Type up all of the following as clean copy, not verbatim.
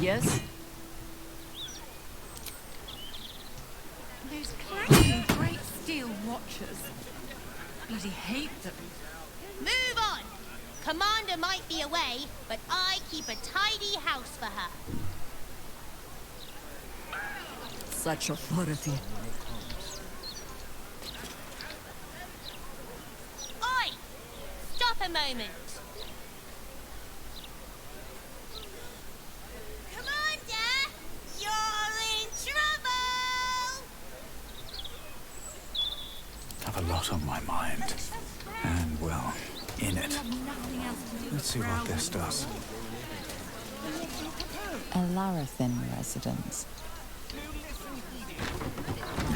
Yes? Those clanging great steel watchers. Bloody hate them. Move on! Commander might be away, but I keep a tidy house for her. Such authority. Oi! Stop a moment. Commander! You're in trouble! I have a lot on my mind. And, well, in it. Let's see what this does. A Larathin residence.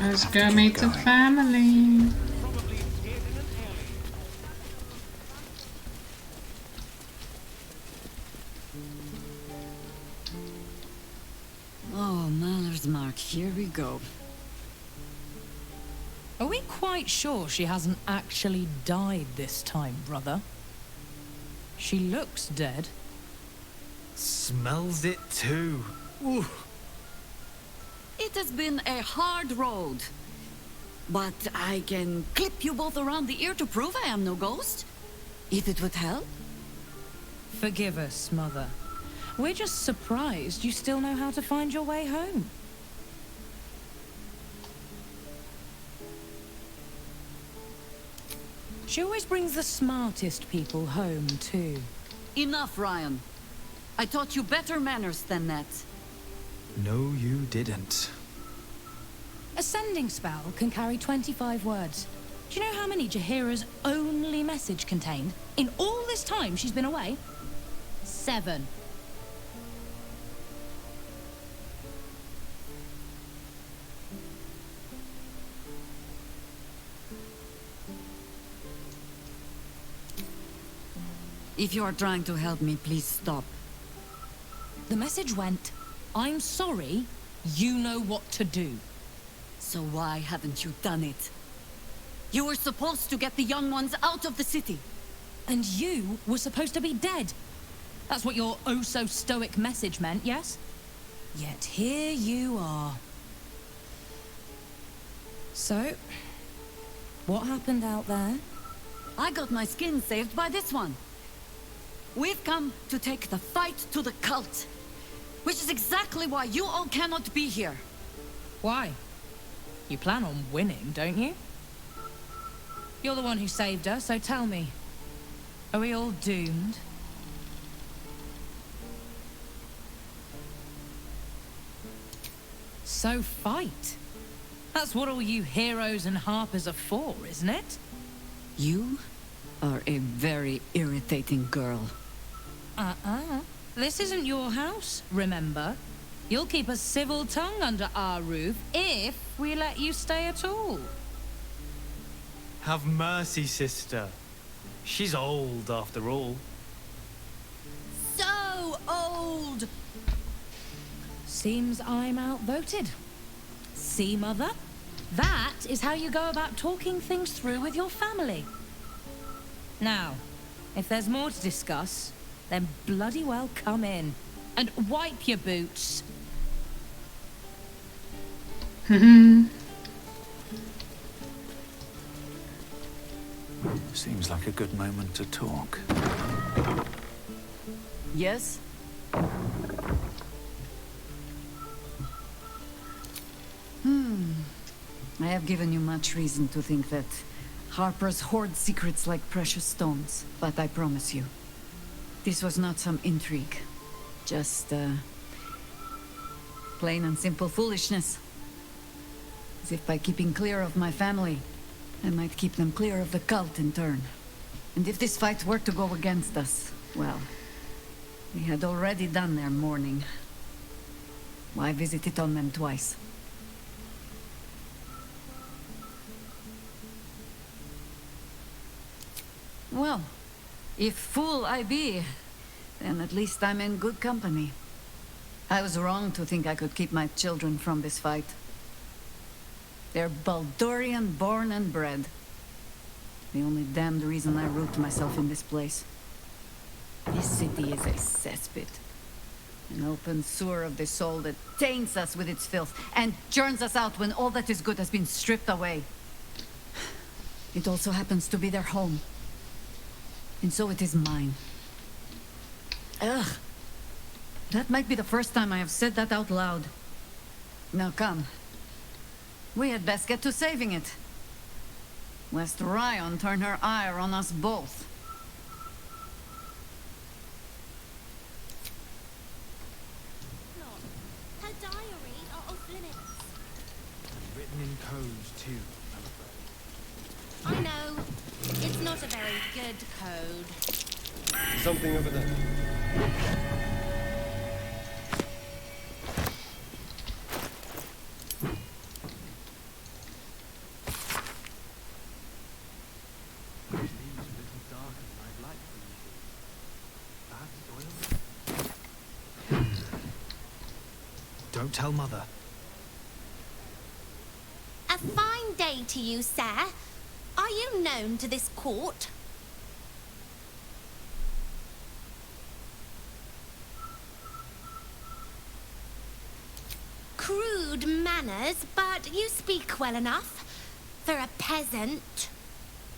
Let's go meet the family. Oh, Maller's Mark, here we go. Are we quite sure she hasn't actually died this time, brother? She looks dead. Smells it too. Ooh. It has been a hard road. But I can clip you both around the ear to prove I am no ghost. If it would help. Forgive us, Mother. We're just surprised you still know how to find your way home. She always brings the smartest people home, too. Enough, Ryan. I taught you better manners than that. No, you didn't. A sending spell can carry 25 words. Do you know how many Jaheira's only message contained? In all this time she's been away? 7. If you are trying to help me, please stop. The message went, I'm sorry, you know what to do. So why haven't you done it? You were supposed to get the young ones out of the city. And you were supposed to be dead. That's what your oh-so-stoic message meant, yes? Yet here you are. So, what happened out there? I got my skin saved by this one. We've come to take the fight to the cult. Which is exactly why you all cannot be here. Why? You plan on winning, don't you? You're the one who saved her, so tell me. Are we all doomed? So fight. That's what all you heroes and harpers are for, isn't it? You are a very irritating girl. This isn't your house, remember? You'll keep a civil tongue under our roof if we let you stay at all. Have mercy, sister. She's old, after all. So old! Seems I'm outvoted. See, Mother? That is how you go about talking things through with your family. Now, if there's more to discuss, then bloody well come in. And wipe your boots. Seems like a good moment to talk. Yes? I have given you much reason to think that Harpers hoard secrets like precious stones, but I promise you, this was not some intrigue. Just, plain and simple foolishness. As if by keeping clear of my family, I might keep them clear of the cult in turn. And if this fight were to go against us, well, we had already done their mourning. Why visit it on them twice? Well, if fool I be, then at least I'm in good company. I was wrong to think I could keep my children from this fight. They're Baldurian born and bred. The only damned reason I root myself in this place. This city is a cesspit. An open sewer of the soul that taints us with its filth and churns us out when all that is good has been stripped away. It also happens to be their home. And so it is mine. Ugh. That might be the first time I have said that out loud. Now come. We had best get to saving it. Lest Ryan turn her ire on us both. Her diary are off limits. Written in codes, too, I'm afraid. I know. It's not a very good code. Something over there. Don't tell Mother. A fine day to you, sir. Are you known to this court? Crude manners, but you speak well enough. For a peasant.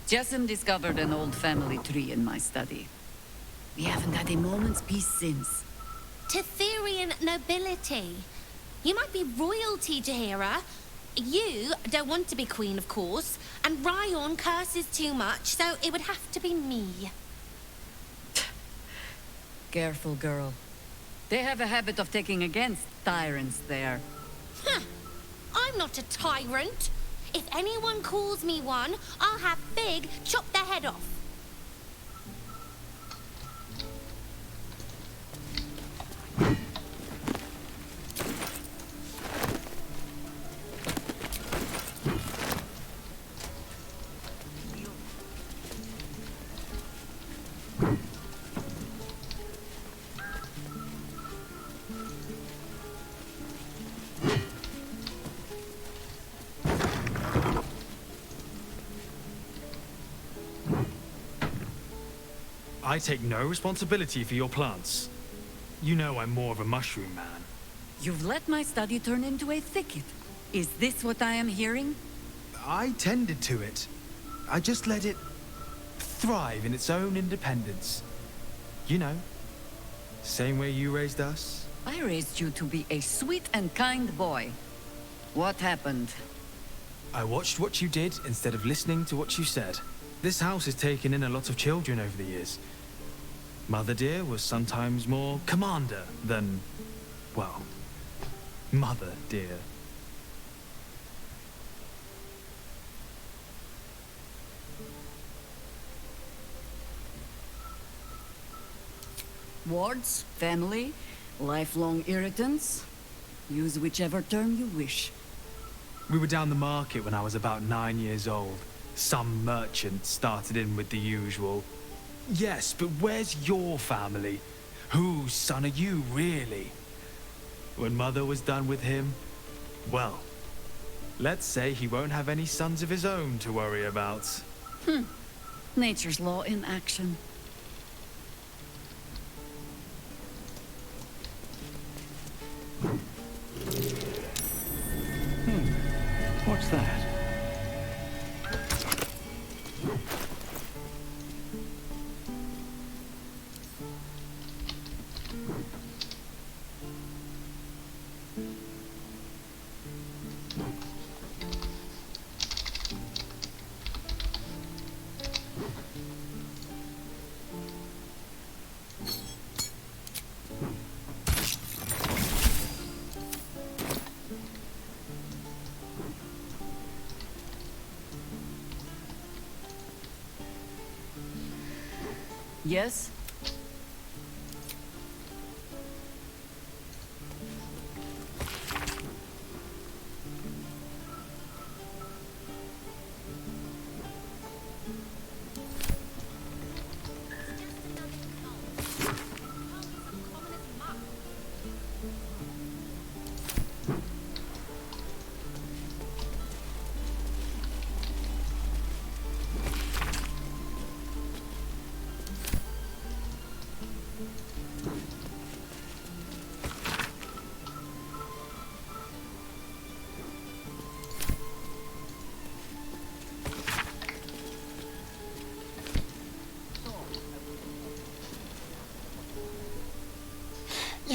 Jessamine discovered an old family tree in my study. We haven't had a moment's peace since. Tetherian nobility. You might be royalty to Hera. You don't want to be queen, of course. And Ryan curses too much, so it would have to be me. Careful, girl. They have a habit of taking against tyrants there. Huh. I'm not a tyrant. If anyone calls me one, I'll have Fig chop their head off. I take no responsibility for your plants. You know I'm more of a mushroom man. You've let my study turn into a thicket. Is this what I am hearing? I tended to it. I just let it thrive in its own independence. You know, same way you raised us. I raised you to be a sweet and kind boy. What happened? I watched what you did instead of listening to what you said. This house has taken in a lot of children over the years. Mother dear was sometimes more commander than, well, mother dear. Wards, family, lifelong irritants. Use whichever term you wish. We were down the market when I was about 9 years old. Some merchant started in with the usual. Yes, but where's your family? Whose son are you, really? When Mother was done with him, well, let's say he won't have any sons of his own to worry about. Nature's law in action. What's that? Yes?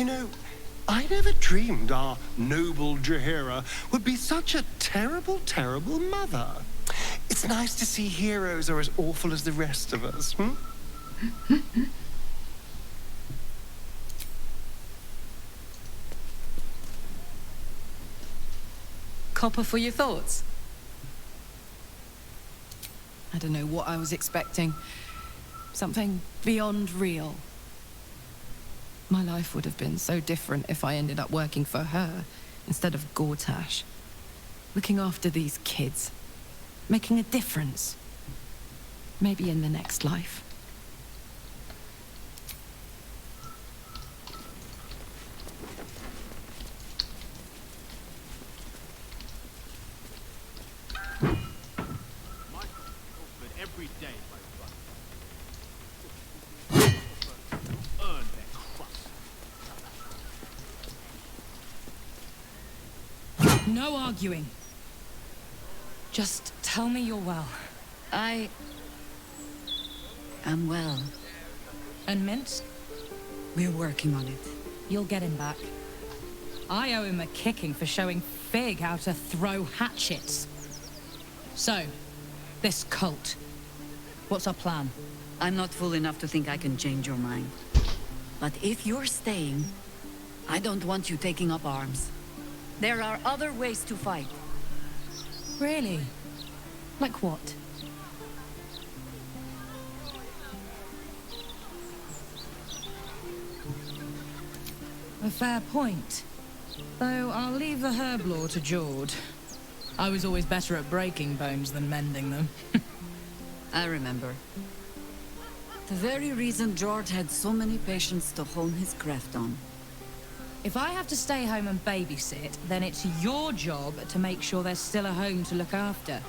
You know, I never dreamed our noble Jaheira would be such a terrible, terrible mother. It's nice to see heroes are as awful as the rest of us, hmm? Copper for your thoughts? I don't know what I was expecting. Something beyond real. My life would have been so different if I ended up working for her instead of Gortash. Looking after these kids. Making a difference. Maybe in the next life. Every day, my brother. Earn their crust. No arguing. Just tell me you're well. I am well. And Mint? We're working on it. You'll get him back. I owe him a kicking for showing Fig how to throw hatchets. So, this cult. What's our plan? I'm not fool enough to think I can change your mind. But if you're staying, I don't want you taking up arms. There are other ways to fight. Really? Like what? A fair point. Though I'll leave the herb lore to Jord. I was always better at breaking bones than mending them. I remember. The very reason George had so many patients to hone his craft on. If I have to stay home and babysit, then it's your job to make sure there's still a home to look after.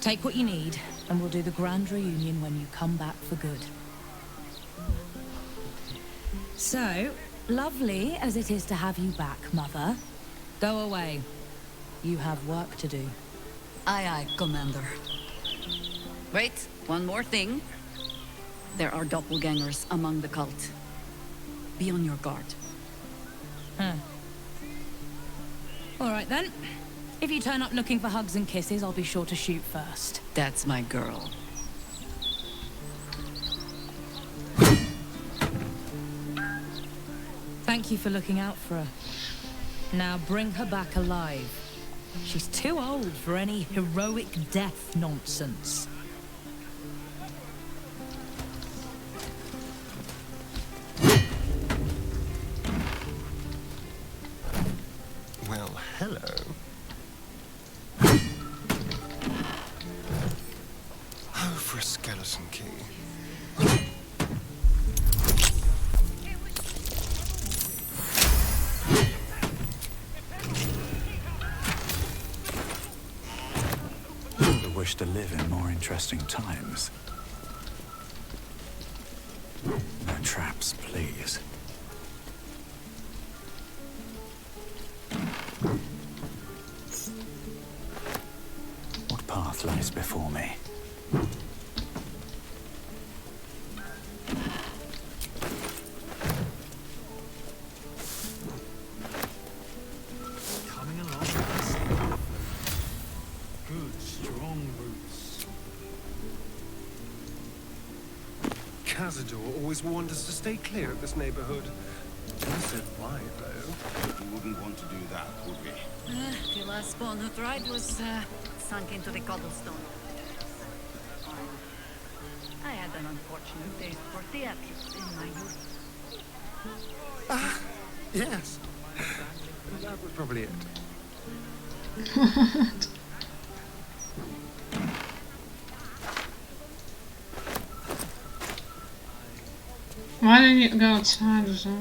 Take what you need, and we'll do the grand reunion when you come back for good. So, lovely as it is to have you back, Mother, go away. You have work to do. Aye, aye, Commander. Wait, one more thing. There are doppelgangers among the cult. Be on your guard. All right then. If you turn up looking for hugs and kisses, I'll be sure to shoot first. That's my girl. Thank you for looking out for her. Now bring her back alive. She's too old for any heroic death nonsense. Well, hello. Oh, for a skeleton key. The wish to live in more interesting times. No traps, please. What path lies before me? Coming along nicely. Good, strong roots. Cazador always warned us to stay clear of this neighborhood. Never said why, though. We wouldn't want to do that, would we? The last spawn who tried was sunk into the cobblestone. I had an unfortunate taste for theatrics in my youth. Ah, yes. That was probably it. Why didn't you go outside or so?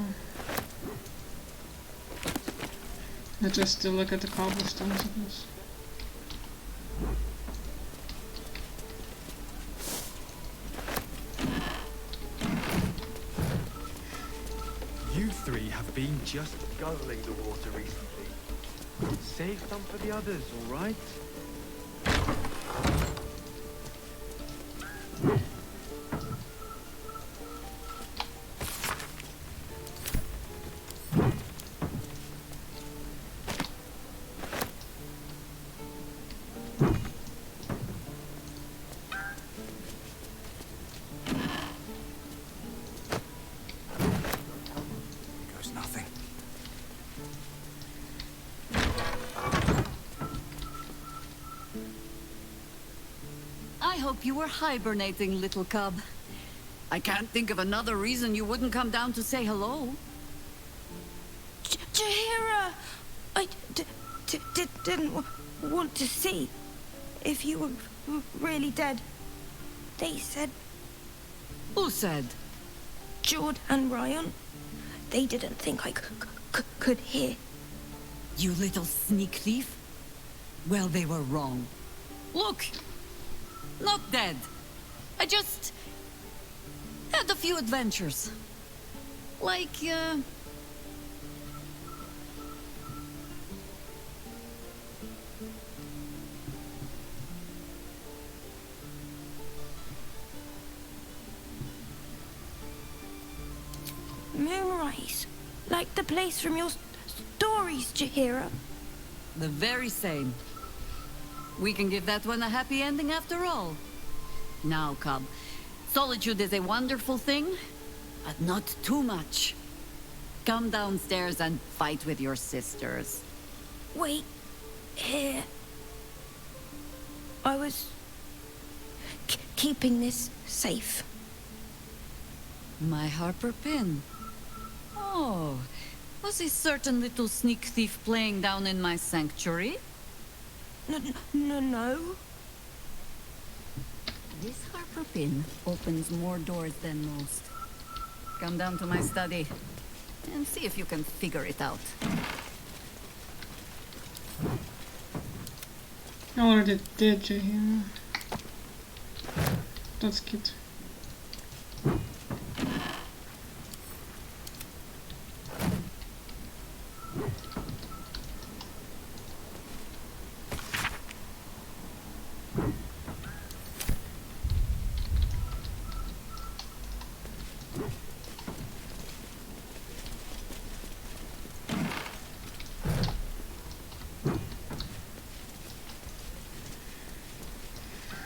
Let's just still look at the cobblestones, I guess. You three have been just guzzling the water recently. Save some for the others, all right? hope you were hibernating, little cub. I can't think of another reason you wouldn't come down to say hello. Jaheira! I didn't want to see if you were really dead. They said... Who said? Jord and Ryan. They didn't think I could hear. You little sneak thief. Well, they were wrong. Look! Not dead. I just... had a few adventures. Like, Moonrise. Like the place from your stories, Jaheira. the very same. We can give that one a happy ending after all. Now, cub. Solitude is a wonderful thing, but not too much. Come downstairs and fight with your sisters. Wait. Here. I was... keeping this safe. My Harper pin. Oh, was a certain little sneak thief playing down in my sanctuary? No. This Harper pin opens more doors than most. Come down to my study and see if you can figure it out. I already did, Jaheira. That's cute.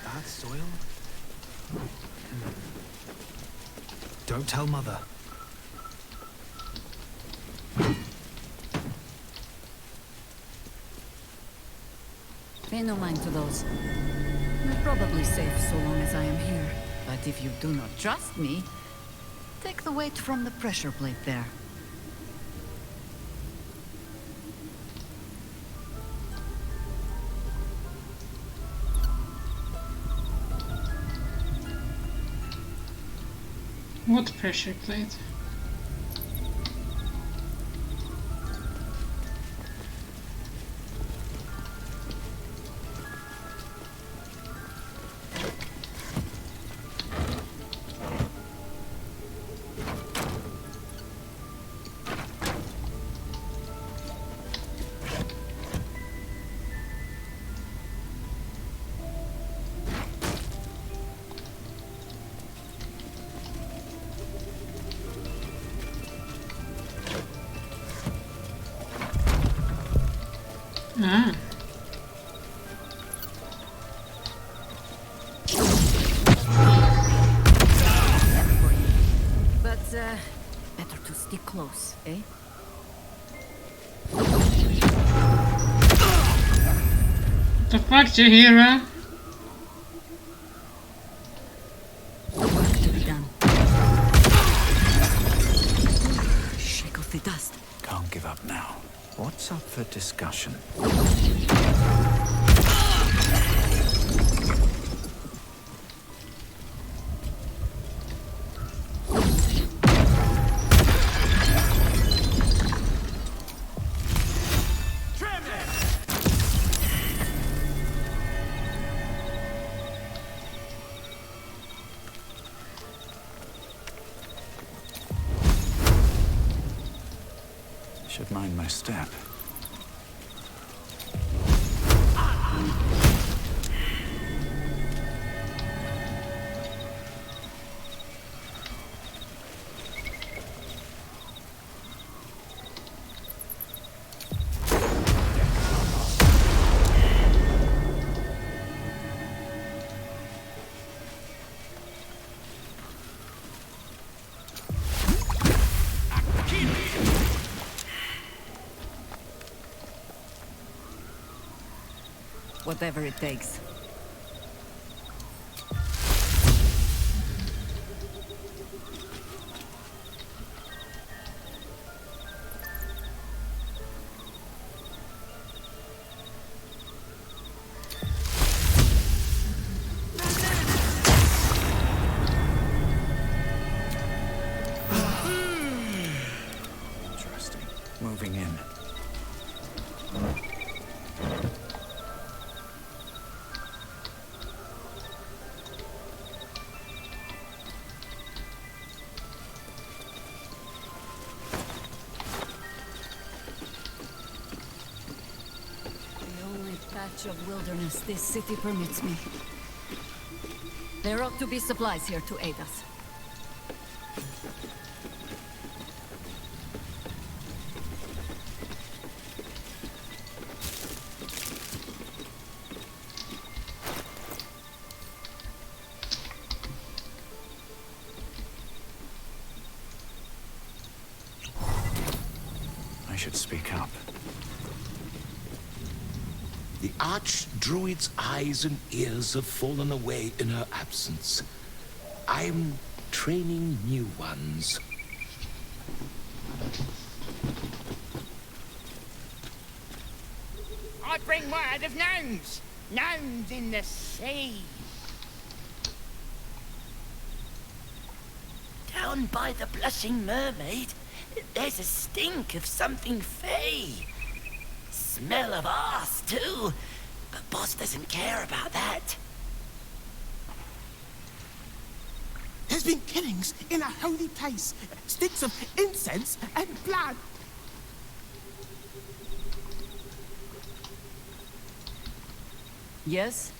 That soil? Don't tell Mother. Pay no mind to those. You're probably safe so long as I am here. But if you do not trust me, take the weight from the pressure plate there. What pressure plate? Ah. But, better to stick close, eh? What the fuck, Jaheira? Work to be done. Shake off the dust. Can't give up now. What's up for discussion? Should mind my step. Whatever it takes. much of wilderness this city permits me. There ought to be supplies here to aid us. I should speak up. The Archdruid's eyes and ears have fallen away in her absence. I'm training new ones. I bring word of gnomes. Gnomes in the sea. Down by the Blushing Mermaid, there's a stink of something fey. Smell of arse, too. But Boss doesn't care about that. There's been killings in a holy place. Sticks of incense and blood. Yes?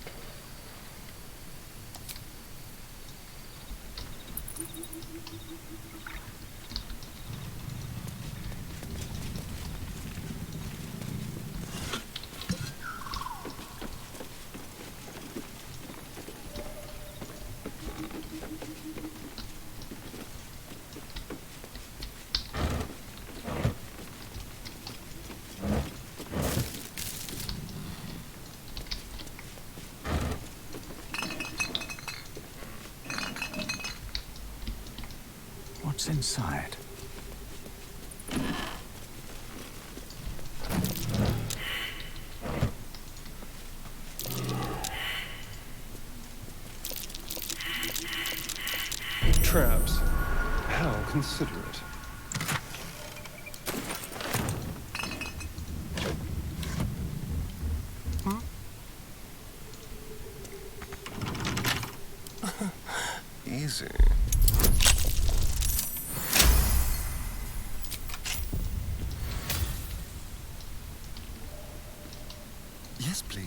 What's inside? Traps. How considerate. Easy. Yes, please.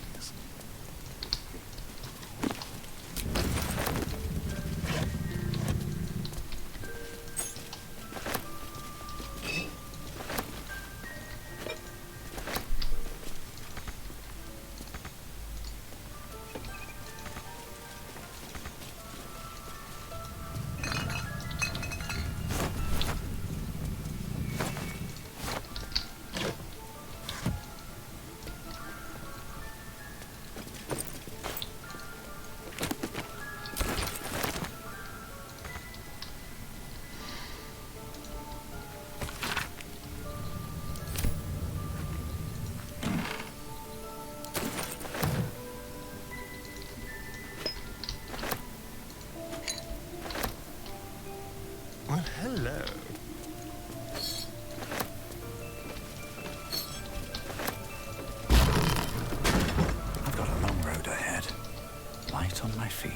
Well, hello. I've got a long road ahead. Light on my feet.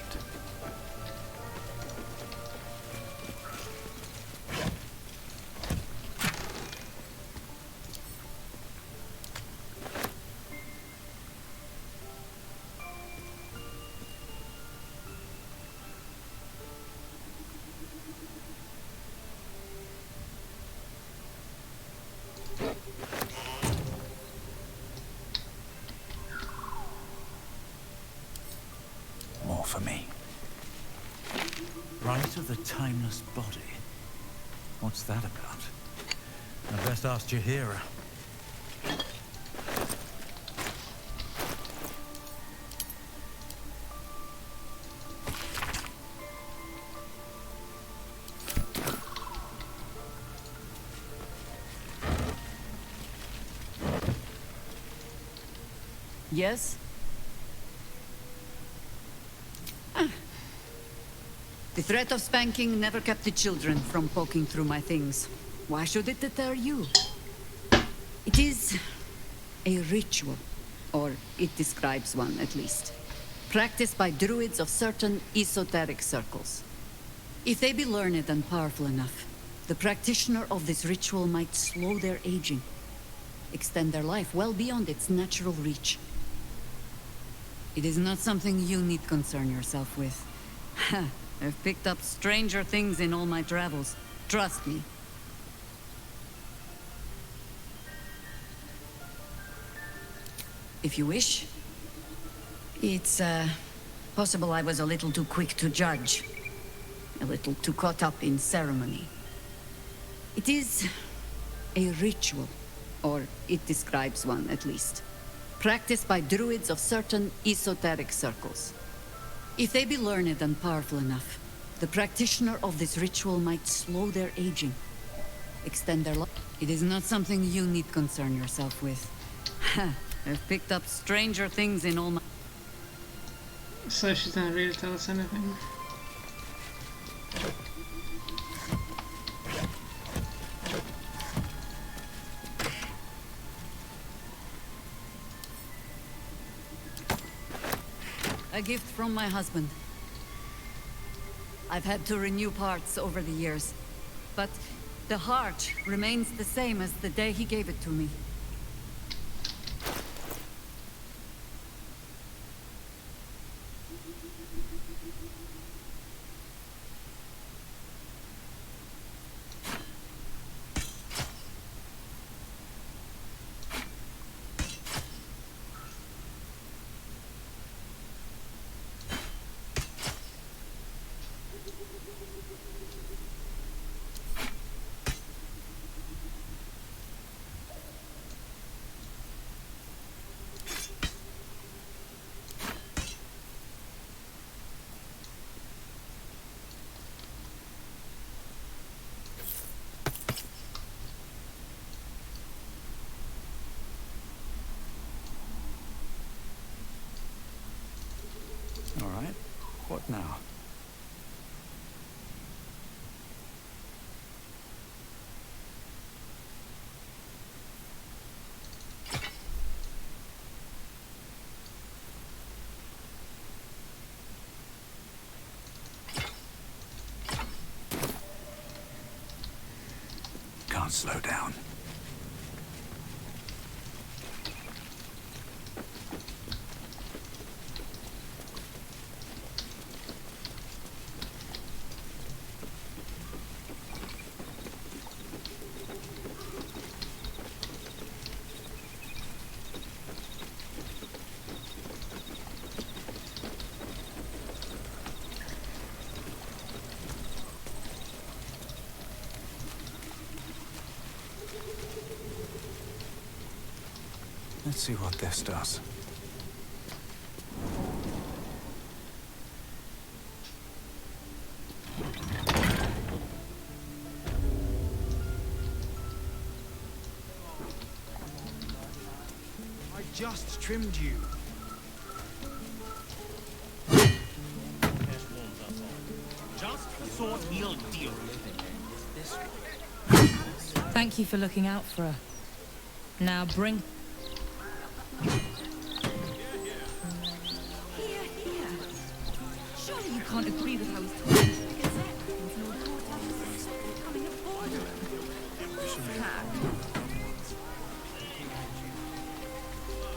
More for me. Right of the timeless body. What's that about? I'd best ask Jahira. Yes? The threat of spanking never kept the children from poking through my things. Why should it deter you? It is a ritual, or it describes one at least, practiced by druids of certain esoteric circles. If they be learned and powerful enough, the practitioner of this ritual might slow their aging, extend their life well beyond its natural reach. It is not something you need concern yourself with. I've picked up stranger things in all my travels. Trust me. If you wish. It's, possible I was a little too quick to judge. A little too caught up in ceremony. It is a ritual, or it describes one at least, practiced by druids of certain esoteric circles. If they be learned and powerful enough, the practitioner of this ritual might slow their aging, extend their life. It is not something you need concern yourself with. I've picked up stranger things in all my... So she didn't really tell us anything. A gift from my husband. I've had to renew parts over the years, but the heart remains the same as the day he gave it to me. All right. What now? Can't slow down. Let's see what this does. I just trimmed you. Just the sort he'll deal with. Thank you for looking out for her. Now bring... Surely you can't agree with how he's talking. Becoming a borderman.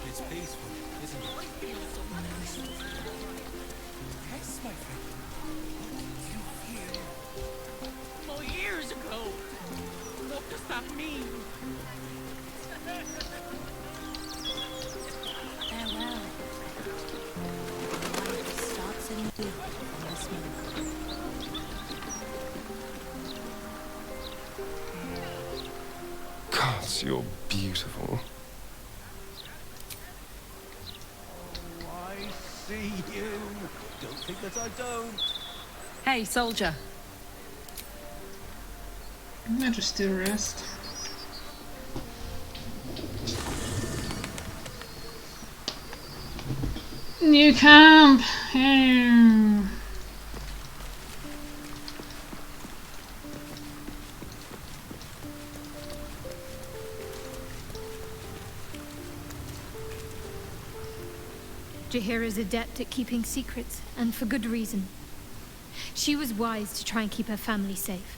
It's peaceful, isn't it? Yes, my friend. You feel... More years ago. What does that mean? Farewell. Life starts anew from this moment. Gosh, you're beautiful. I see you. Don't think that I don't. Hey, soldier. Let her still rest. New camp! Hey. Jaheira's adept at keeping secrets, and for good reason. She was wise to try and keep her family safe.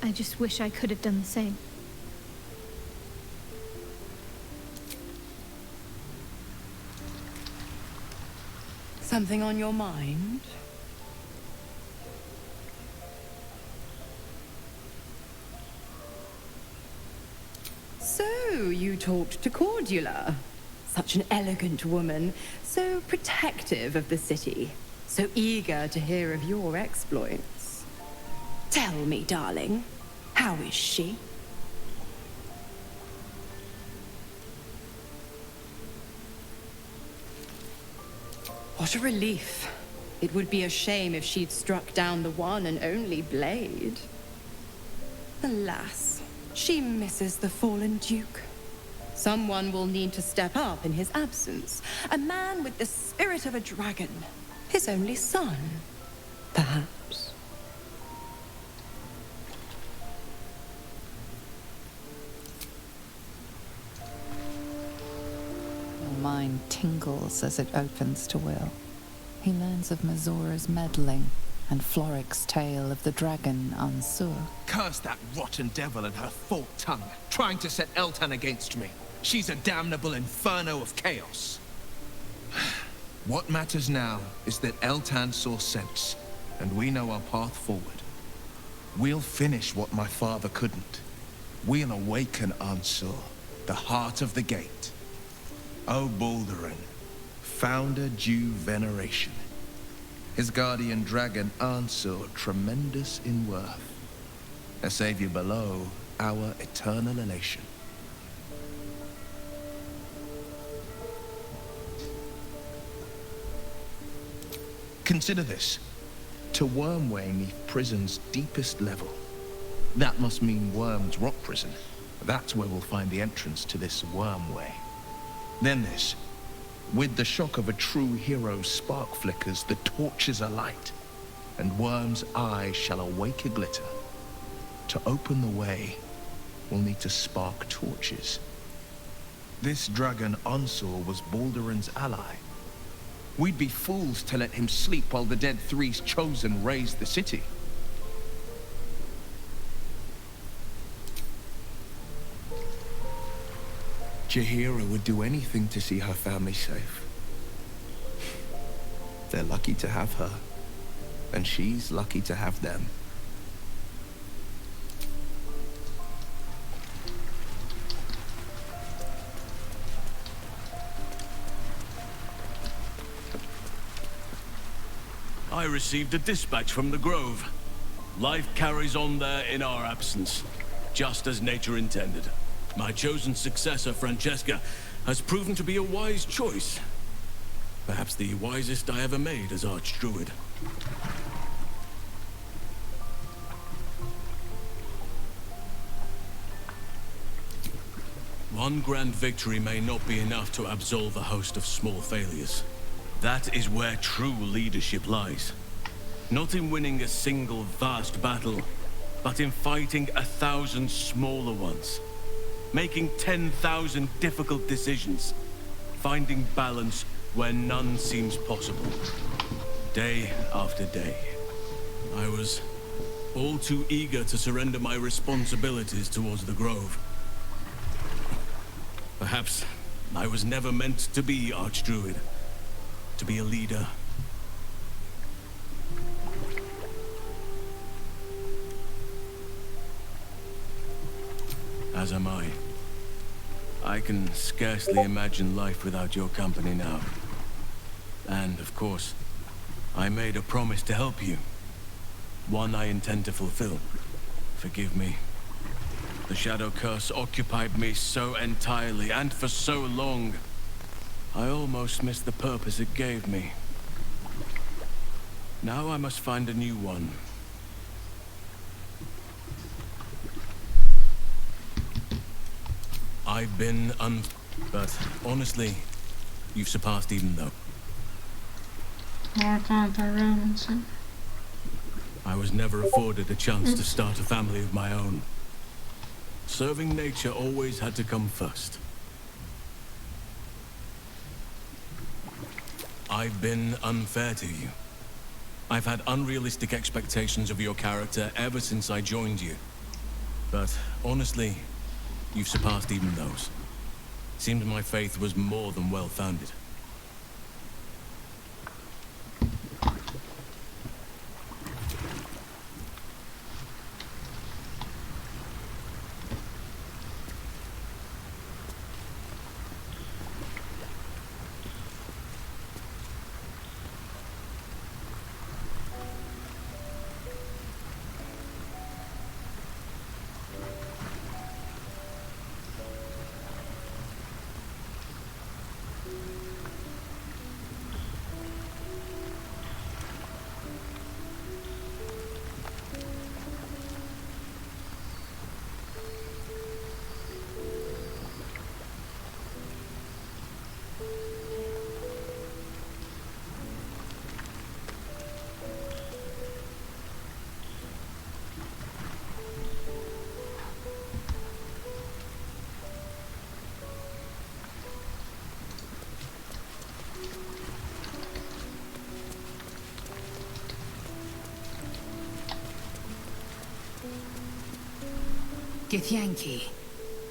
I just wish I could have done the same. Something on your mind? So, you talked to Cordula. Such an elegant woman, so protective of the city, so eager to hear of your exploits. Tell me, darling, how is she? What a relief. It would be a shame if she'd struck down the one and only blade. Alas, she misses the fallen Duke. Someone will need to step up in his absence. A man with the spirit of a dragon. His only son, perhaps. Your mind tingles as it opens to Will. He learns of Mazora's meddling and Floric's tale of the dragon Ansur. Curse that rotten devil and her forked tongue, trying to set Eltan against me. She's a damnable inferno of chaos. What matters now is that Eltan saw sense, and we know our path forward. We'll finish what my father couldn't. We'll awaken Ansur, the heart of the gate. O Baldurin, founder due veneration. His guardian dragon Ansur, tremendous in worth. A savior below, our eternal elation. Consider this. To Wormway 'neath prison's deepest level. That must mean Worm's rock prison. That's where we'll find the entrance to this Wormway. Then this. With the shock of a true hero's spark flickers, the torches alight, and Worm's eyes shall awake a glitter. To open the way, we'll need to spark torches. This dragon Ansur was Baldurin's ally. We'd be fools to let him sleep while the Dead Three's chosen raised the city. Jaheira would do anything to see her family safe. They're lucky to have her, and she's lucky to have them. I received a dispatch from the Grove. Life carries on there in our absence, just as nature intended. My chosen successor, Francesca, has proven to be a wise choice. Perhaps the wisest I ever made as Archdruid. One grand victory may not be enough to absolve a host of small failures. That is where true leadership lies. Not in winning a single vast battle, but in fighting 1,000 smaller ones. Making 10,000 difficult decisions. Finding balance where none seems possible. Day after day. I was all too eager to surrender my responsibilities towards the Grove. Perhaps I was never meant to be Archdruid. To be a leader. As am I. I can scarcely imagine life without your company now. And, of course, I made a promise to help you. One I intend to fulfill. Forgive me. The Shadow Curse occupied me so entirely and for so long. I almost missed the purpose it gave me. Now I must find a new one. I've been but honestly, you've surpassed even though. I was never afforded a chance to start a family of my own. Serving nature always had to come first. I've been unfair to you. I've had unrealistic expectations of your character ever since I joined you. But honestly, you've surpassed even those. Seemed my faith was more than well-founded. Githyanki.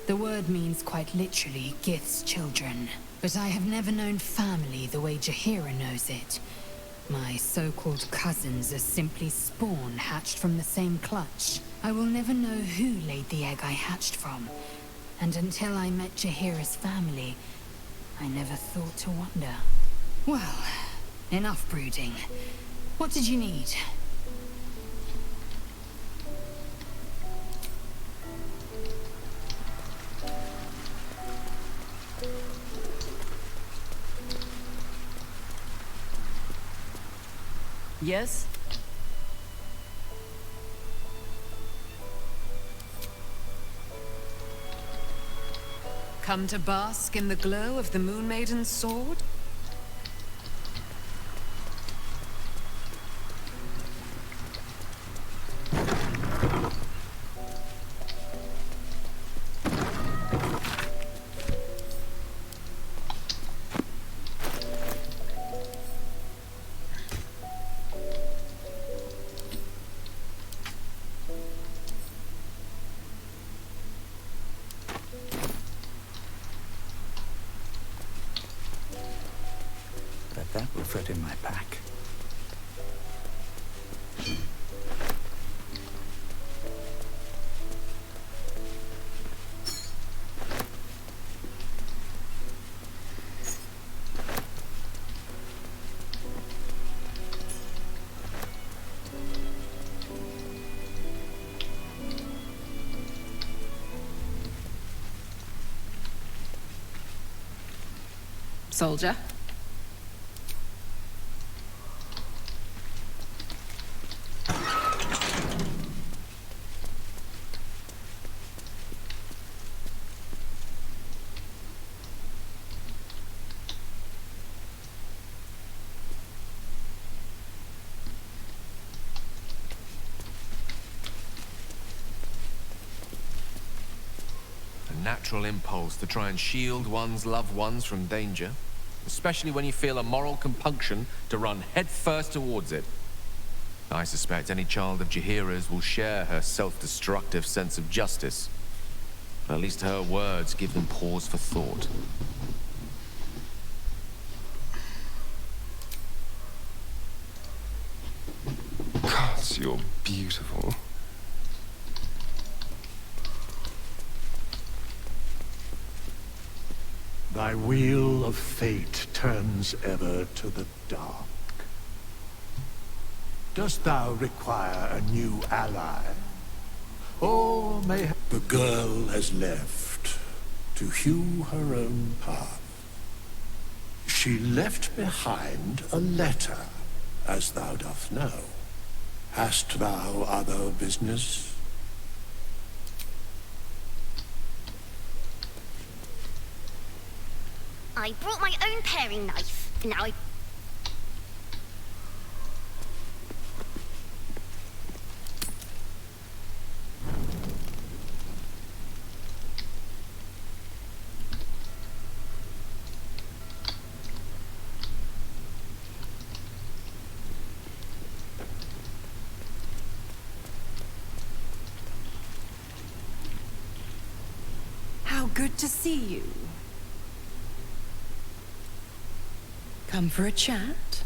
The word means quite literally Gith's children. But I have never known family the way Jaheira knows it. My so-called cousins are simply spawn hatched from the same clutch. I will never know who laid the egg I hatched from. And until I met Jaheira's family, I never thought to wonder. Well, enough brooding. What did you need? Yes? Come to bask in the glow of the Moon Maiden's sword? That will fit in my pack. Soldier. Natural impulse to try and shield one's loved ones from danger, especially when you feel a moral compunction to run headfirst towards it. I suspect any child of Jaheira's will share her self-destructive sense of justice. But at least her words give them pause for thought. Gods, you're beautiful. Thy wheel of fate turns ever to the dark. Dost thou require a new ally? Or may the girl has left to hew her own path. She left behind a letter, as thou doth know. Hast thou other business? I brought my own paring knife. Now I... How good to see you. Come for a chat?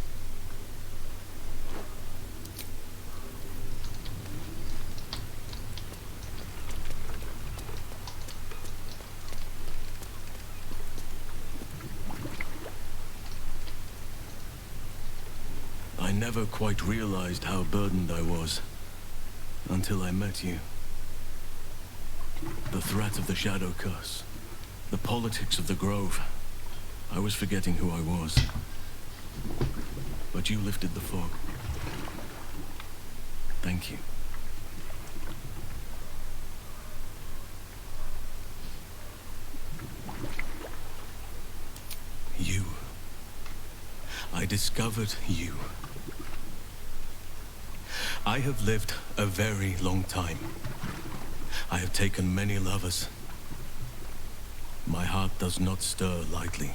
I never quite realized how burdened I was until I met you. The threat of the Shadow Curse, the politics of the Grove. I was forgetting who I was. But you lifted the fog. Thank you. You. I discovered you. I have lived a very long time. I have taken many lovers. My heart does not stir lightly.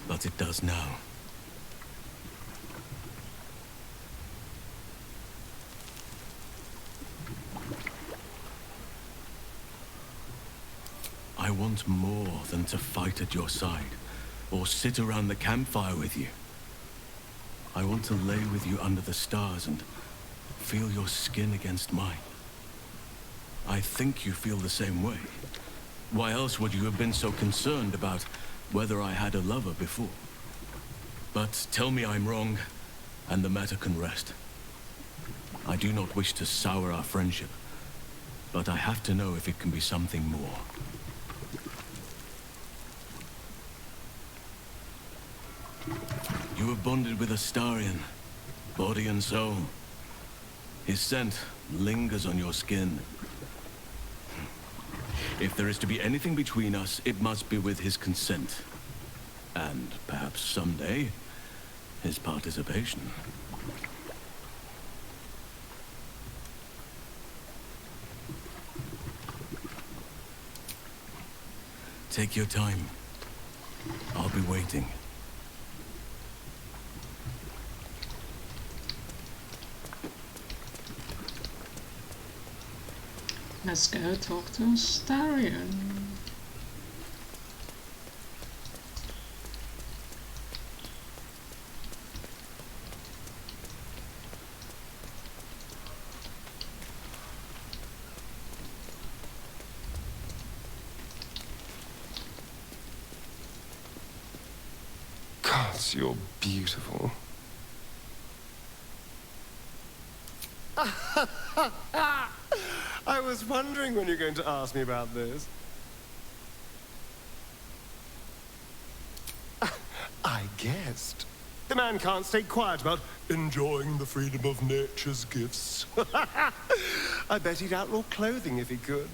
But it does now. I want more than to fight at your side, or sit around the campfire with you. I want to lay with you under the stars and feel your skin against mine. I think you feel the same way. Why else would you have been so concerned about whether I had a lover before? But tell me I'm wrong, and the matter can rest. I do not wish to sour our friendship, but I have to know if it can be something more. You have bonded with Astarion, body and soul. His scent lingers on your skin. If there is to be anything between us, it must be with his consent. And perhaps someday, his participation. Take your time. I'll be waiting. Let's go talk to Astarion. Gods, you're beautiful. I was wondering when you're going to ask me about this. I guessed. The man can't stay quiet about enjoying the freedom of nature's gifts. I bet he'd outlaw clothing if he could.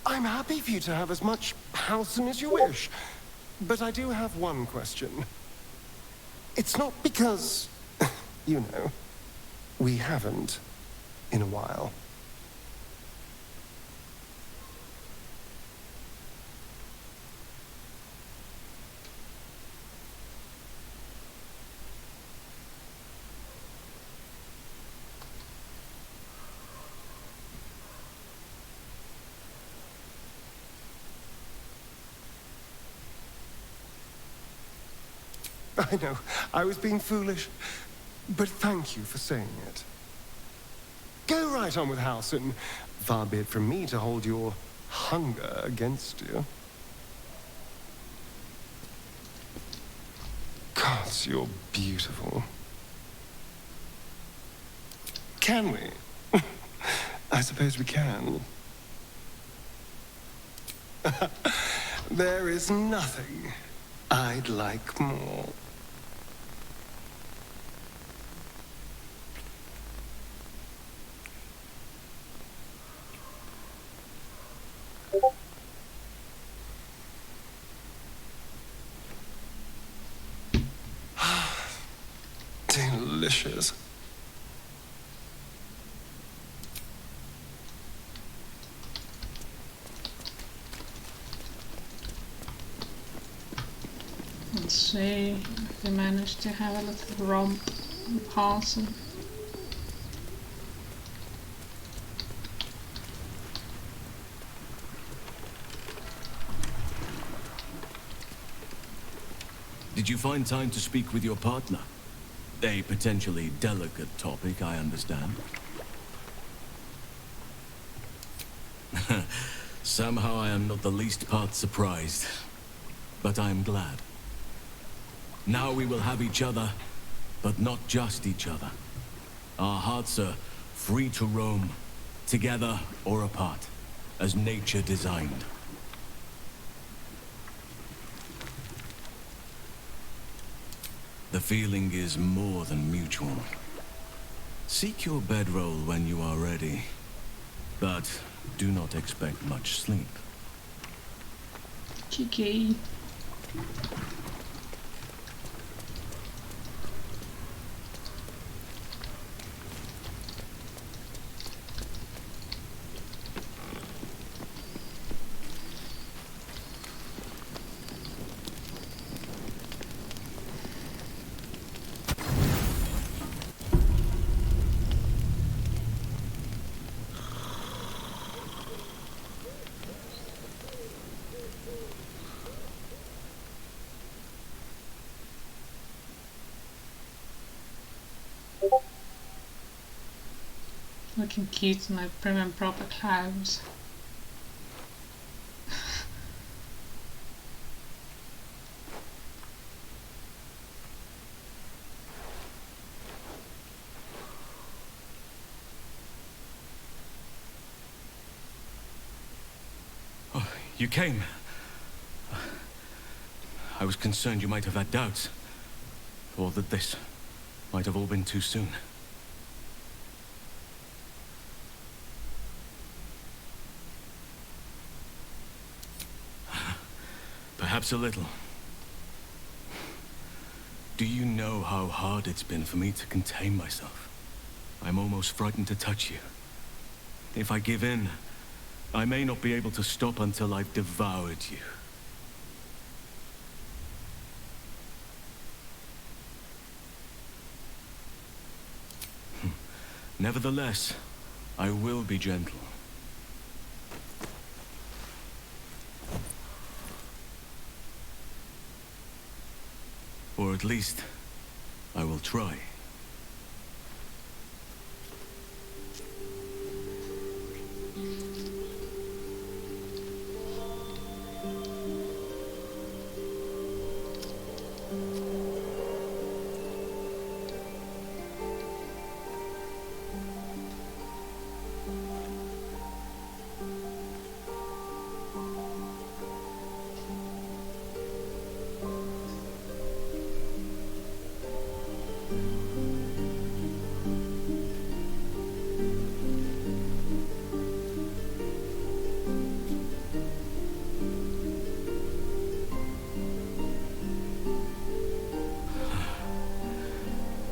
I'm happy for you to have as much housing as you wish. But I do have one question. It's not because, you know, we haven't in a while. I know, I was being foolish, but thank you for saying it. Go right on with Halsin. Far be it from me to hold your hunger against you. Gods, you're beautiful. Can we? I suppose we can. There is nothing I'd like more. Delicious. Let's see if we manage to have a little romp with Halsin. Did you find time to speak with your partner? A potentially delicate topic, I understand. Somehow I am not the least part surprised, but I am glad. Now we will have each other, but not just each other. Our hearts are free to roam, together or apart, as nature designed. The feeling is more than mutual. Seek your bedroll when you are ready, but do not expect much sleep. Kiki. looking cute in my prim and proper clouds. Oh, you came. I was concerned you might have had doubts, or that this might have all been too soon. Perhaps a little. Do you know how hard it's been for me to contain myself? I'm almost frightened to touch you. If I give in, I may not be able to stop until I've devoured you. Nevertheless, I will be gentle. Or at least, I will try.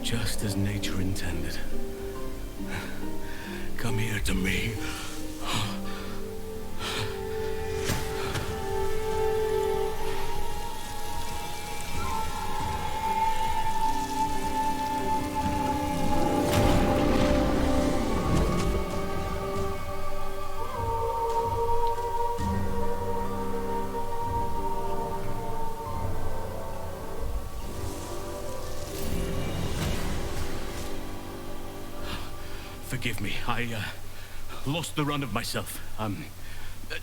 Just as nature intended. Come here to me. Forgive me, I lost the run of myself.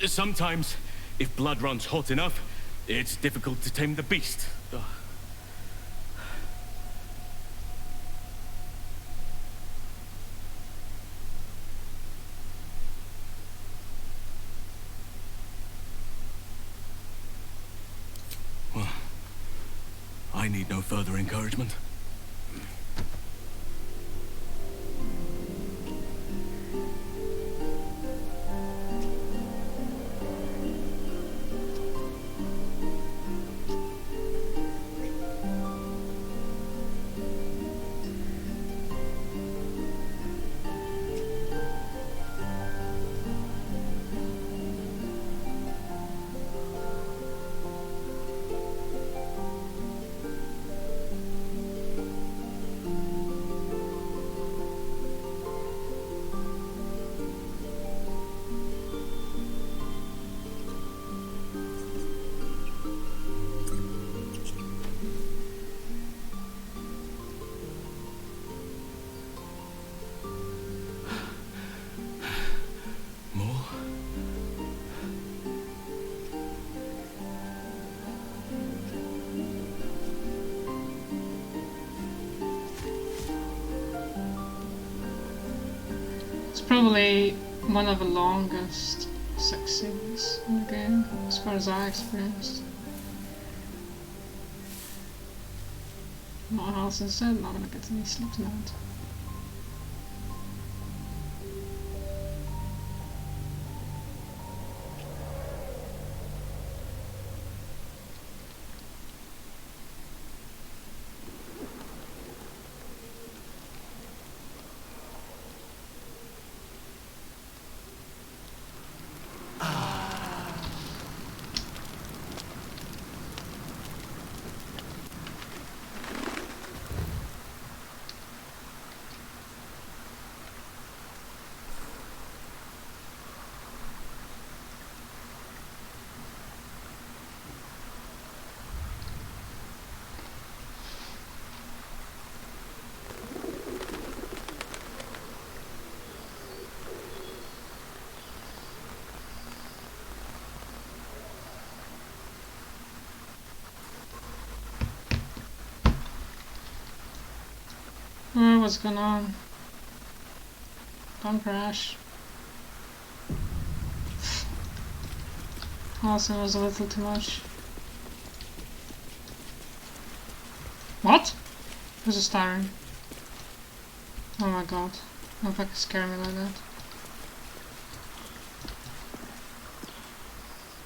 Sometimes, if blood runs hot enough, it's difficult to tame the beast. Well, I need no further encouragement. Probably one of the longest sex scenes in the game, as far as I experienced. What else is said? Not gonna get any sleep tonight. Oh, what's going on? Don't crash. Also was a little too much. What? Who's a staring? Oh my god. Don't fucking scare me like that.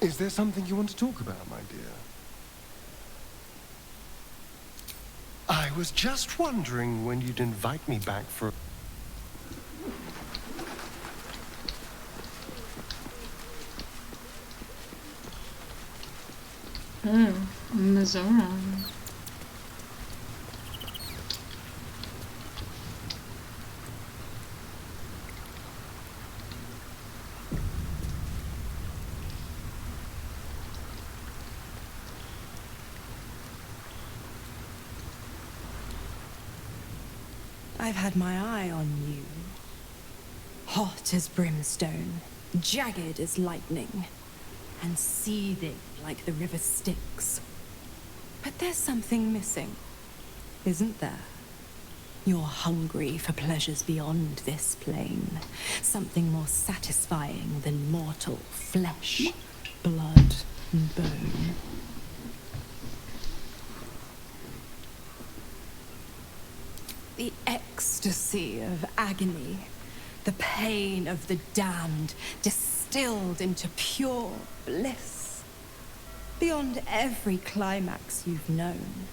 Is there something you want to talk about, my dear? I was just wondering when you'd invite me back for... Oh, Mizora. I've had my eye on you. Hot as brimstone, jagged as lightning, and seething like the river Styx. But there's something missing, isn't there? You're hungry for pleasures beyond this plane. Something more satisfying than mortal flesh, blood, and bone. The ecstasy of agony, the pain of the damned, distilled into pure bliss. Beyond every climax you've known,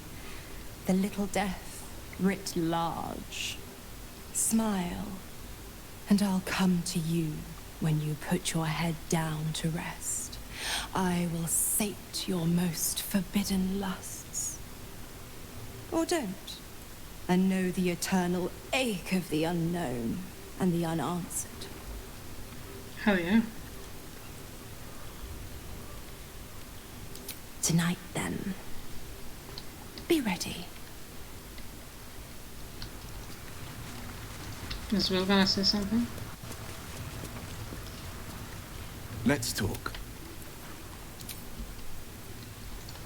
the little death writ large. Smile, and I'll come to you when you put your head down to rest. I will sate your most forbidden lusts. Or don't. And know the eternal ache of the unknown and the unanswered. Hell yeah. Tonight, then. Be ready. Is Will gonna say something? Let's talk.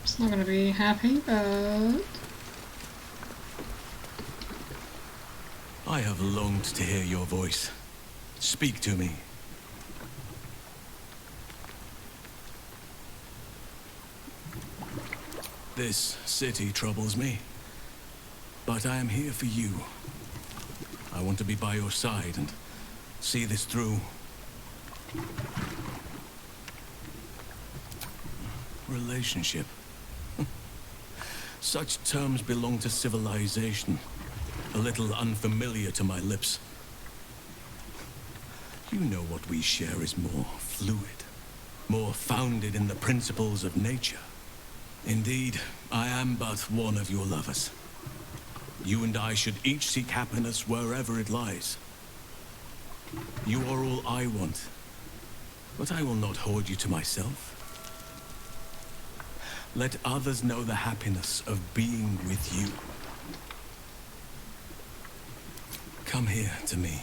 It's not gonna be happy, but... I have longed to hear your voice. Speak to me. This city troubles me, but I am here for you. I want to be by your side and see this through. Relationship. Such terms belong to civilization. A little unfamiliar to my lips. You know what we share is more fluid, more founded in the principles of nature. Indeed, I am but one of your lovers. You and I should each seek happiness wherever it lies. You are all I want, but I will not hoard you to myself. Let others know the happiness of being with you. Come here to me.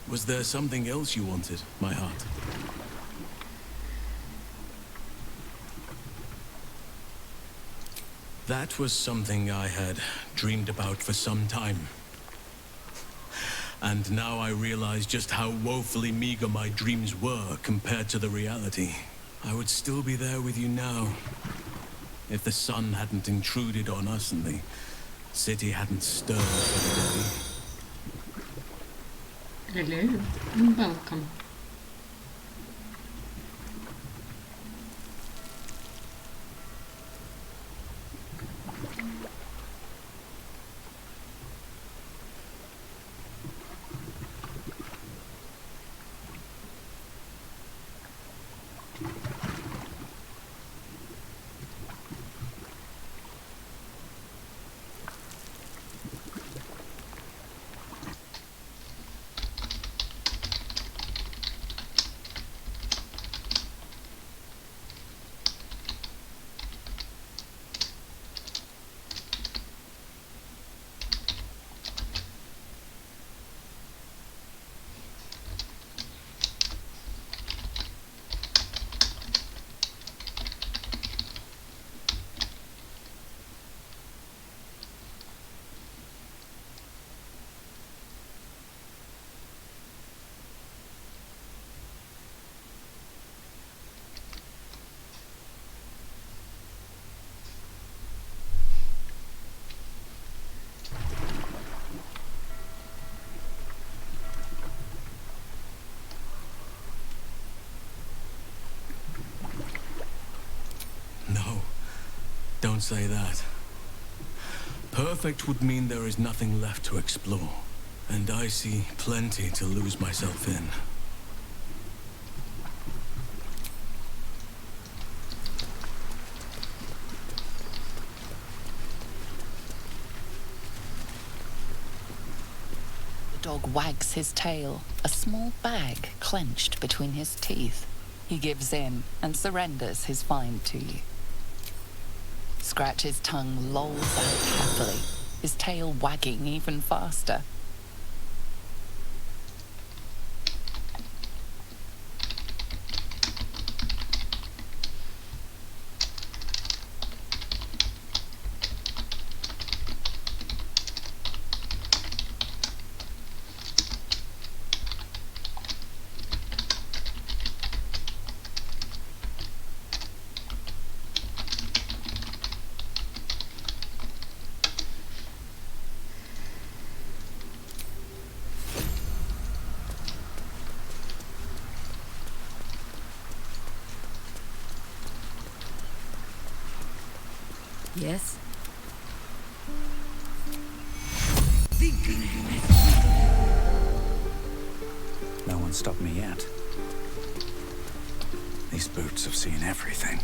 Was there something else you wanted, my heart? That was something I had dreamed about for some time. And now I realize just how woefully meager my dreams were compared to the reality. I would still be there with you now, if the sun hadn't intruded on us and the city hadn't stirred for the day. Hello, welcome. Don't say that. Perfect would mean there is nothing left to explore, and I see plenty to lose myself in. The dog wags his tail, a small bag clenched between his teeth. He gives in and surrenders his find to you. Scratch's tongue lolls out happily, his tail wagging even faster. Yes? No one stopped me yet. These boots have seen everything.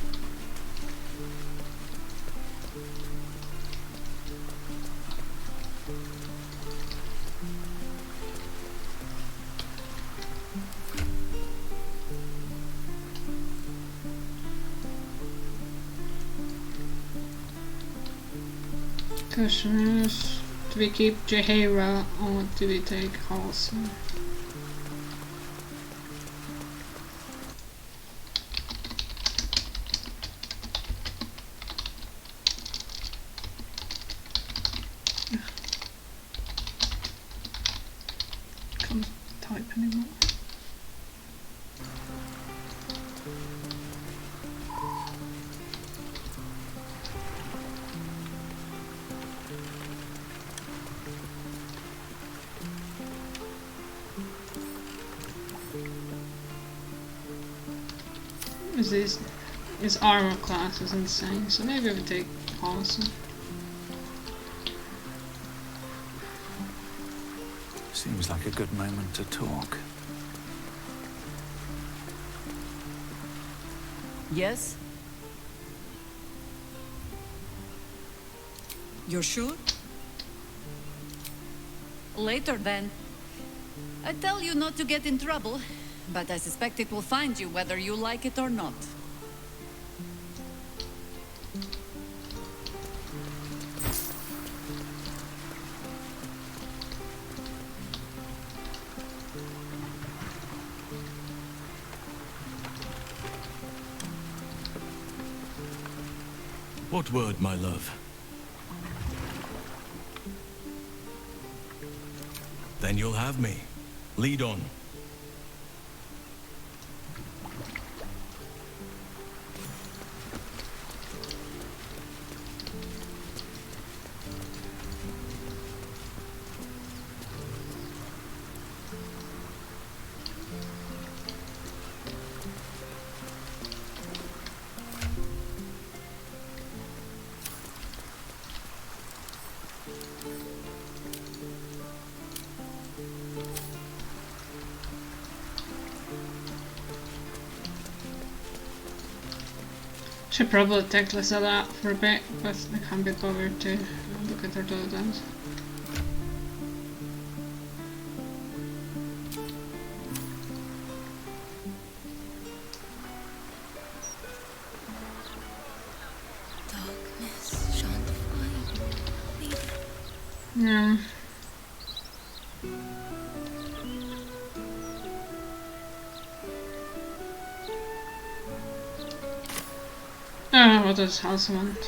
Question is, do we keep Jaheira or do we take Halsey? Can't type anymore. His armor class is insane, so maybe we take Halsey. Seems like a good moment to talk. Yes? You're sure? Later then. I tell you not to get in trouble, but I suspect it will find you whether you like it or not. What word, my love? Then you'll have me. Lead on. Should probably take lae'zel out for a bit, but I can't be bothered to look at her totems. Yeah. Oh, what does House want?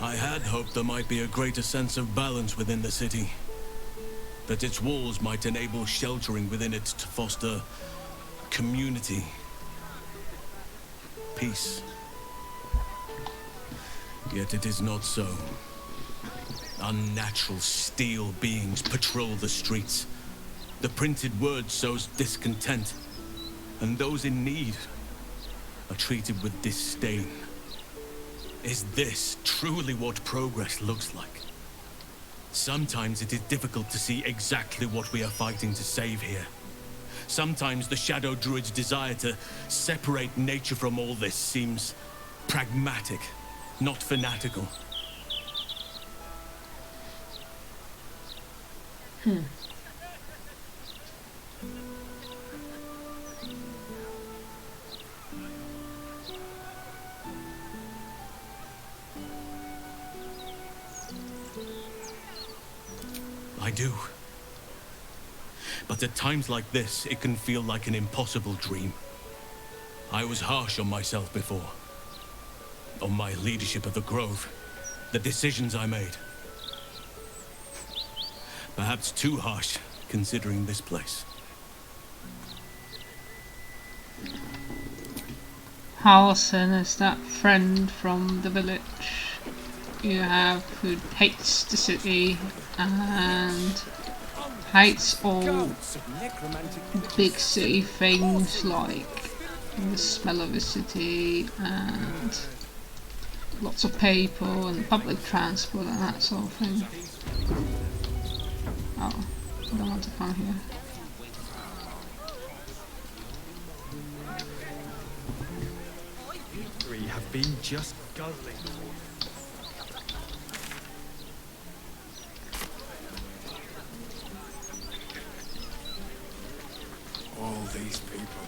I had hoped there might be a greater sense of balance within the city. That its walls might enable sheltering within it to foster community, peace. Yet it is not so. Unnatural steel beings patrol the streets. The printed word sows discontent, and those in need are treated with disdain. Is this truly what progress looks like? Sometimes it is difficult to see exactly what we are fighting to save here. Sometimes the Shadow Druid's desire to separate nature from all this seems pragmatic, not fanatical. I do. But at times like this, it can feel like an impossible dream. I was harsh on myself before. On my leadership of the Grove. The decisions I made. Perhaps too harsh, considering this place. Harrison is that friend from the village you have who hates the city and hates all big city things like the smell of the city and lots of people and public transport and that sort of thing. Oh, I don't want to come here. We have been just guzzling. All these people.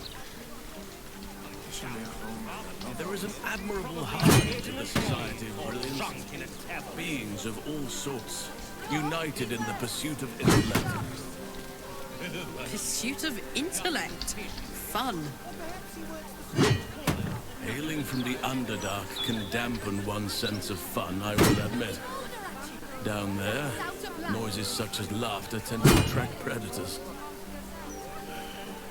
There is an admirable harmony to the Society of Brilliance. Beings of all sorts, united in the pursuit of intellect. Pursuit of intellect? Fun. Hailing from the Underdark can dampen one's sense of fun, I will admit. Down there, noises such as laughter tend to attract predators.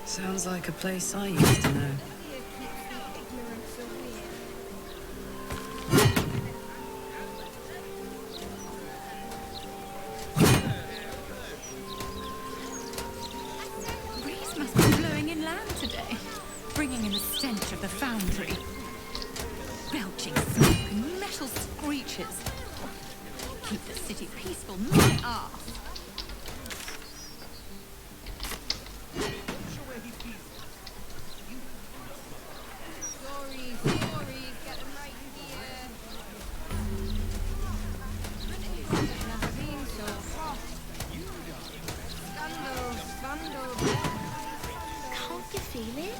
Sounds like a place I used to know. Breeze must be blowing inland today, bringing in the stench of the foundry. Belching smoke and metal screeches. Keep the city peaceful, my arse. Can't you feel it?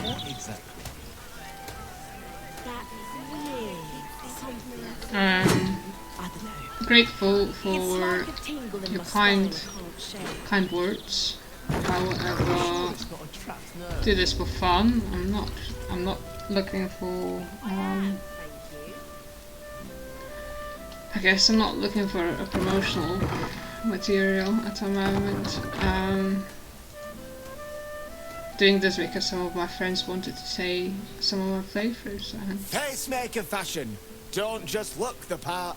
What exactly? That weird something. I don't know. Grateful for It's like a tingle in your my spine I kind can't shake. words. However, do this for fun. I'm not looking for I guess I'm not looking for a promotional material at the moment. Doing this because some of my friends wanted to say some of my playthroughs. Pacemaker fashion. Don't just look the part,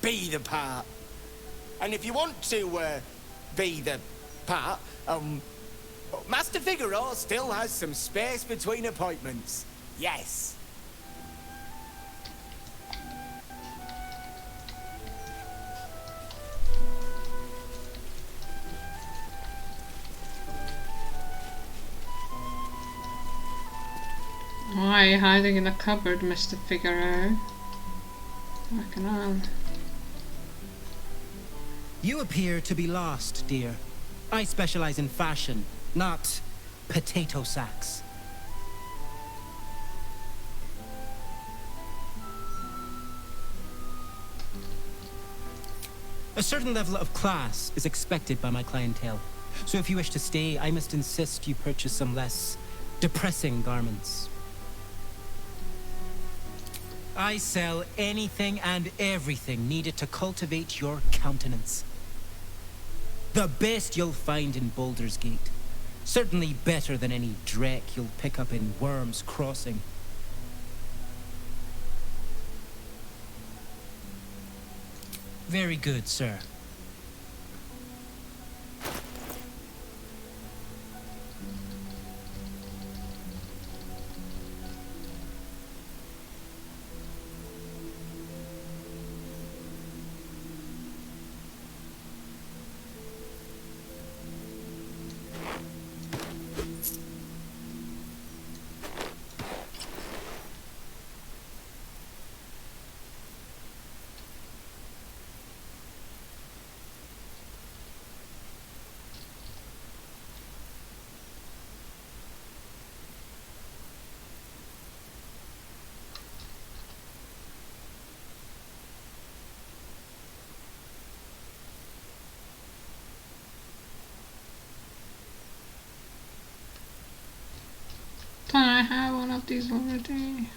be the part. And if you want to be the part, Master Figaro still has some space between appointments. Yes. Why are you hiding in the cupboard, Mr. Figaro? Fucking on. You appear to be lost, dear. I specialize in fashion, not potato sacks. A certain level of class is expected by my clientele. So if you wish to stay, I must insist you purchase some less depressing garments. I sell anything and everything needed to cultivate your countenance. The best you'll find in Baldur's Gate. Certainly better than any dreck you'll pick up in Worm's Crossing. Very good, sir. these already.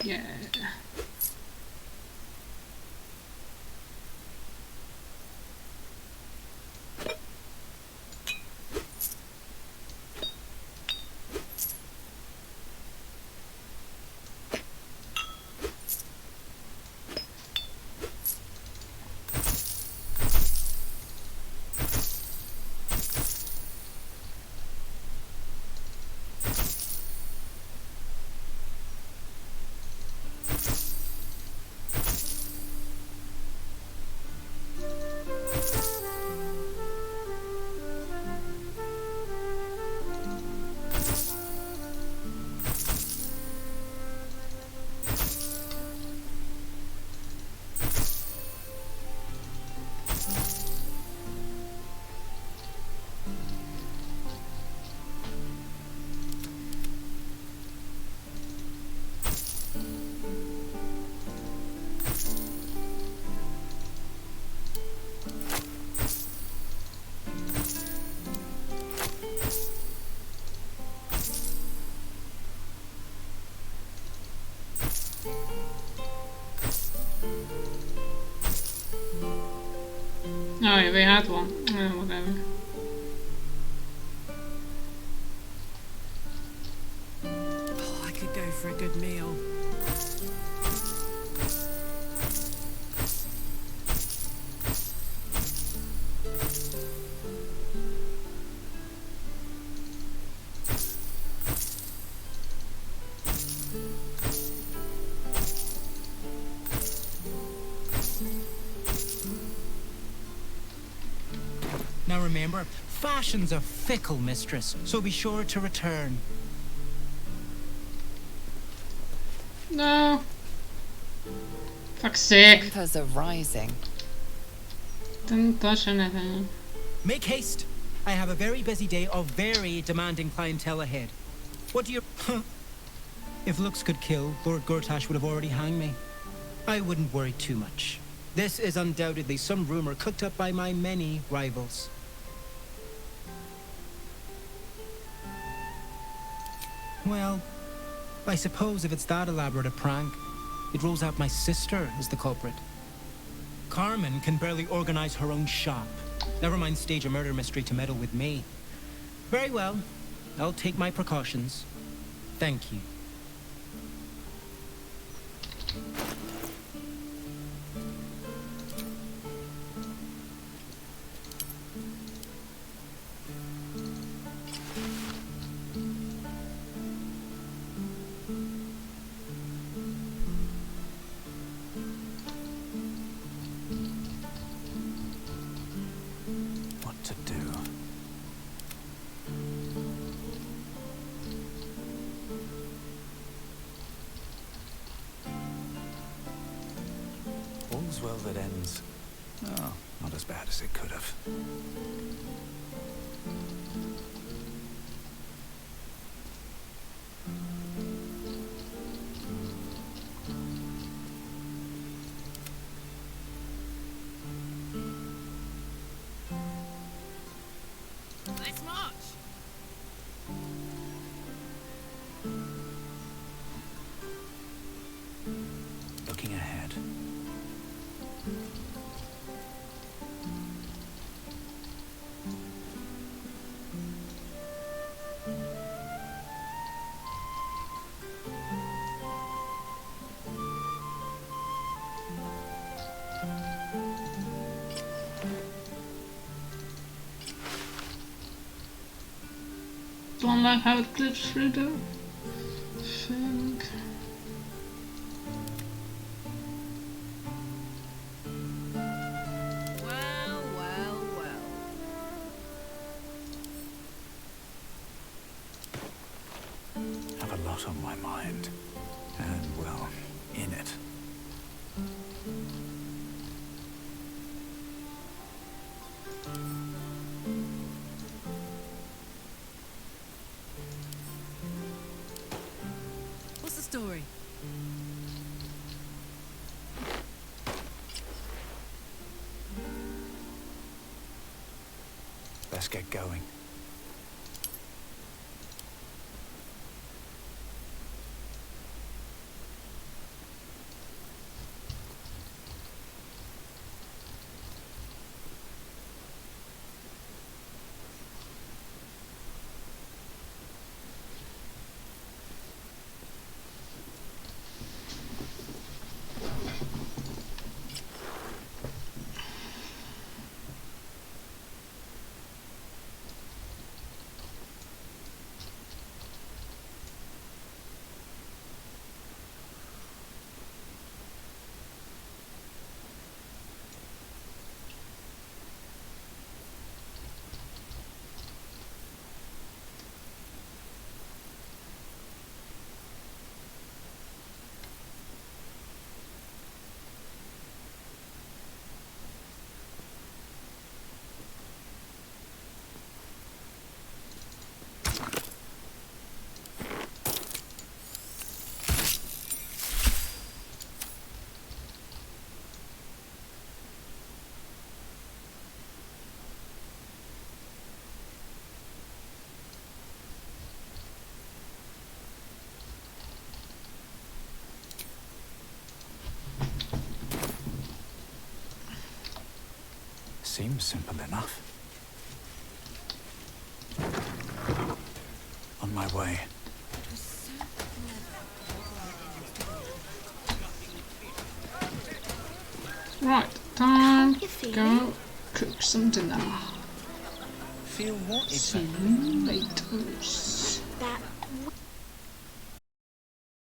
Yeah. Oh yeah, we had one. Whatever. Oh, I could go for a good meal. Now remember, fashion's a fickle mistress, so be sure to return. No. Fuck's sake. Tempers are rising. Didn't touch anything. Make haste. I have a very busy day of very demanding clientele ahead. What do you... If looks could kill, Lord Gortash would have already hanged me. I wouldn't worry too much. This is undoubtedly some rumor cooked up by my many rivals. Well, I suppose if it's that elaborate a prank, it rolls out my sister is the culprit. Carmen can barely organize her own shop. Never mind stage a murder mystery to meddle with me. Very well. I'll take my precautions. Thank you. What to do? All's well that ends. Oh, not as bad as it could have. Nice march. Looking ahead. Don't like how it clips through though. Think. Well, well, well. mind. And, well, in it. What's the story? Let's get going. Seems simple enough. On my way. Right, time to go cook some dinner. Feel what? See you later.